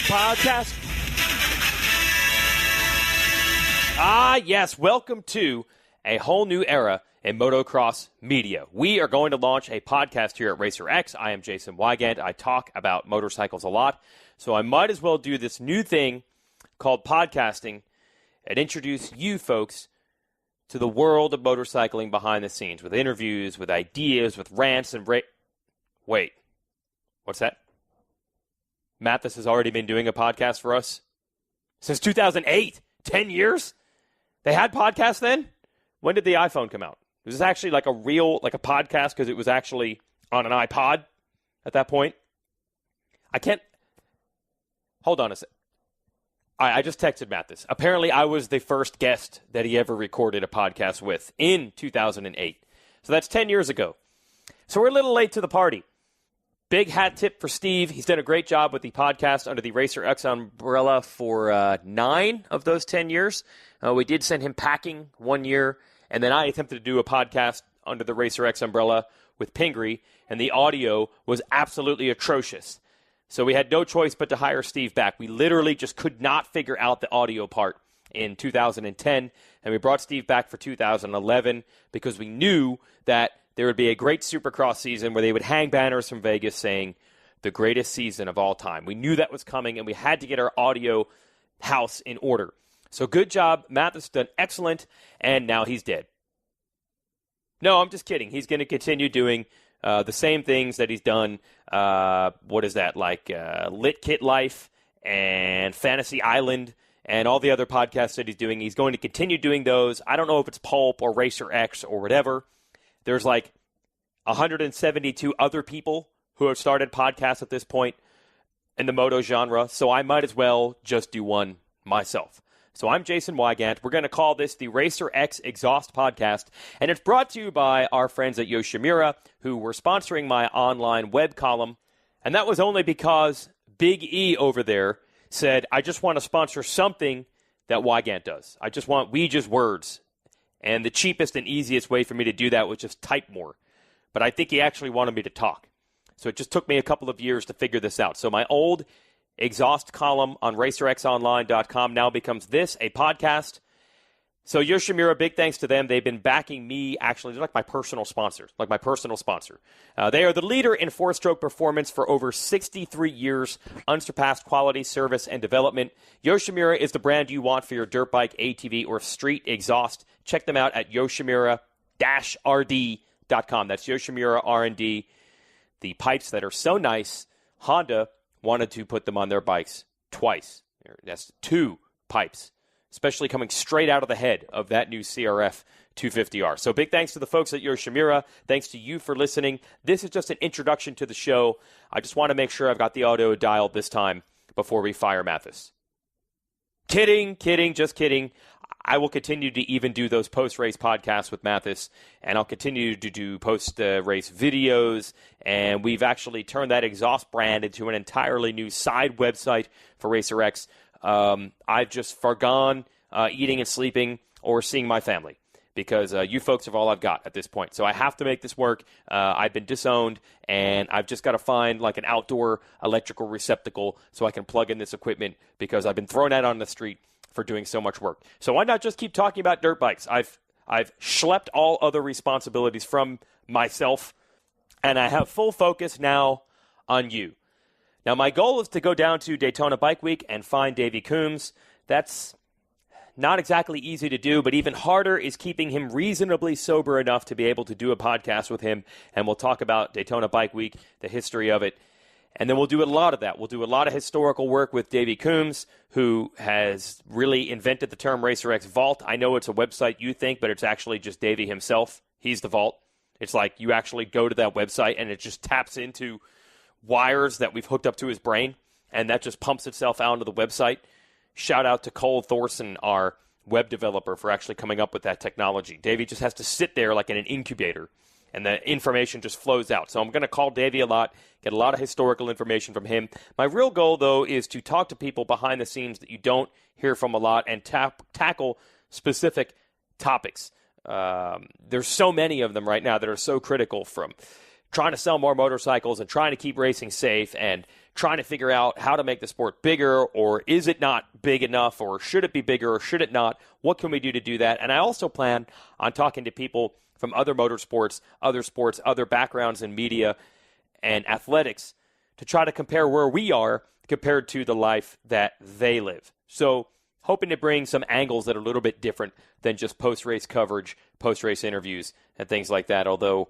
Podcast. Ah, yes. Welcome to a whole new era in motocross media. We are going to launch a podcast here at Racer X. I am Jason Weigandt. I talk about motorcycles a lot, so I might as well do this new thing called podcasting and introduce you folks to the world of motorcycling behind the scenes with interviews, with ideas, with rants and Wait, what's that? Mathis has already been doing a podcast for us since 2008. 10 years? They had podcasts then? When did the iPhone come out? Was this actually like a podcast because it was actually on an iPod at that point? Hold on a sec. I just texted Matt this. Apparently, I was the first guest that he ever recorded a podcast with in 2008. So that's 10 years ago. So we're a little late to the party. Big hat tip for Steve. He's done a great job with the podcast under the Racer X umbrella for 9 of those 10 years. We did send him packing 1 year, and then I attempted to do a podcast under the Racer X umbrella with Pingree, and the audio was absolutely atrocious. So we had no choice but to hire Steve back. We literally just could not figure out the audio part in 2010, and we brought Steve back for 2011 because we knew that there would be a great Supercross season where they would hang banners from Vegas saying, the greatest season of all time. We knew that was coming, and we had to get our audio house in order. So good job. Mathis has done excellent, and now he's dead. No, I'm just kidding. He's going to continue doing the same things that he's done. Lit Kit Life and Fantasy Island and all the other podcasts that he's doing. He's going to continue doing those. I don't know if it's Pulp or Racer X or whatever. There's like 172 other people who have started podcasts at this point in the moto genre, so I might as well just do one myself. So I'm Jason Weigandt. We're going to call this the Racer X Exhaust Podcast, and it's brought to you by our friends at Yoshimura, who were sponsoring my online web column, and that was only because Big E over there said, I just want to sponsor something that Weigandt does. I just want Ouija's words. And the cheapest and easiest way for me to do that was just type more. But I think he actually wanted me to talk. So it just took me a couple of years to figure this out. So my old exhaust column on RacerXOnline.com now becomes this, a podcast. So Yoshimura, big thanks to them. They've been backing me. Actually, they're like my personal sponsor. They are the leader in four-stroke performance for over 63 years, unsurpassed quality, service, and development. Yoshimura is the brand you want for your dirt bike, ATV, or street exhaust. Check them out at yoshimura-rd.com. That's Yoshimura R&D. The pipes that are so nice, Honda wanted to put them on their bikes twice. That's 2 pipes, especially coming straight out of the head of that new CRF 250R. So big thanks to the folks at Yoshimura. Thanks to you for listening. This is just an introduction to the show. I just want to make sure I've got the audio dialed this time before we fire Mathis. Kidding, just kidding. I will continue to even do those post-race podcasts with Mathis, and I'll continue to do post-race videos, and we've actually turned that exhaust brand into an entirely new side website for Racer X. I've just forgone eating and sleeping or seeing my family because you folks are all I've got at this point. So I have to make this work. I've been disowned, and I've just got to find like an outdoor electrical receptacle so I can plug in this equipment because I've been thrown out on the street for doing so much work. So why not just keep talking about dirt bikes? I've schlepped all other responsibilities from myself, and I have full focus now on you. Now, my goal is to go down to Daytona Bike Week and find Davey Coombs. That's not exactly easy to do, but even harder is keeping him reasonably sober enough to be able to do a podcast with him, and we'll talk about Daytona Bike Week, the history of it, and then we'll do a lot of that. We'll do a lot of historical work with Davey Coombs, who has really invented the term Racer X Vault. I know it's a website you think, but it's actually just Davey himself. He's the vault. It's like you actually go to that website, and it just taps into wires that we've hooked up to his brain, and that just pumps itself out onto the website. Shout out to Cole Thorson, our web developer for actually coming up with that technology. Davey just has to sit there like in an incubator, and the information just flows out. So I'm going to call Davey a lot, get a lot of historical information from him. My real goal, though, is to talk to people behind the scenes that you don't hear from a lot and tackle specific topics. There's so many of them right now that are so critical, from trying to sell more motorcycles and trying to keep racing safe and trying to figure out how to make the sport bigger, or is it not big enough, or should it be bigger, or should it not? What can we do to do that? And I also plan on talking to people from other motorsports, other backgrounds in media and athletics to try to compare where we are compared to the life that they live. So hoping to bring some angles that are a little bit different than just post-race coverage, post-race interviews, and things like that. Although,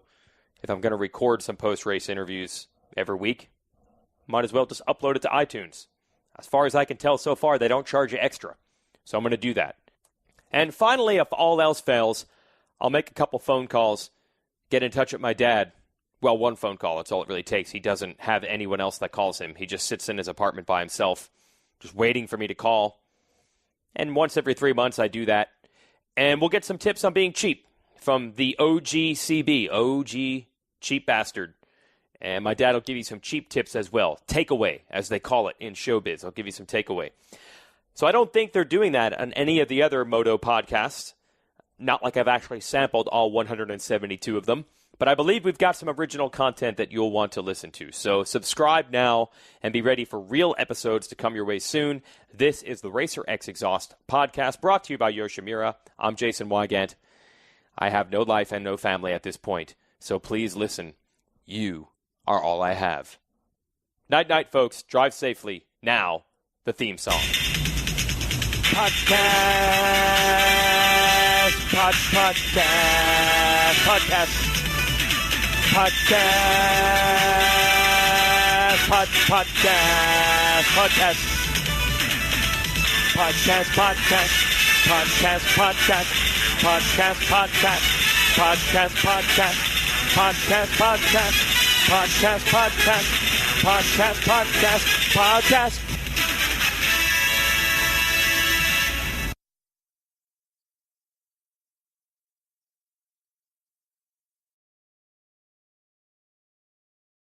if I'm going to record some post-race interviews every week, might as well just upload it to iTunes. As far as I can tell so far, they don't charge you extra. So I'm going to do that. And finally, if all else fails, I'll make a couple phone calls, get in touch with my dad. Well, one phone call, that's all it really takes. He doesn't have anyone else that calls him. He just sits in his apartment by himself, just waiting for me to call. And once every 3 months, I do that. And we'll get some tips on being cheap from the OGCB, OG Cheap Bastard. And my dad will give you some cheap tips as well. Takeaway, as they call it in showbiz. I'll give you some takeaway. So I don't think they're doing that on any of the other moto podcasts. Not like I've actually sampled all 172 of them. But I believe we've got some original content that you'll want to listen to. So subscribe now and be ready for real episodes to come your way soon. This is the Racer X Exhaust podcast, brought to you by Yoshimura. I'm Jason Weigandt. I have no life and no family at this point, so please listen. You are all I have. Night, night, folks. Drive safely. Now, the theme song. Podcast. Podcast. Podcast. Podcast.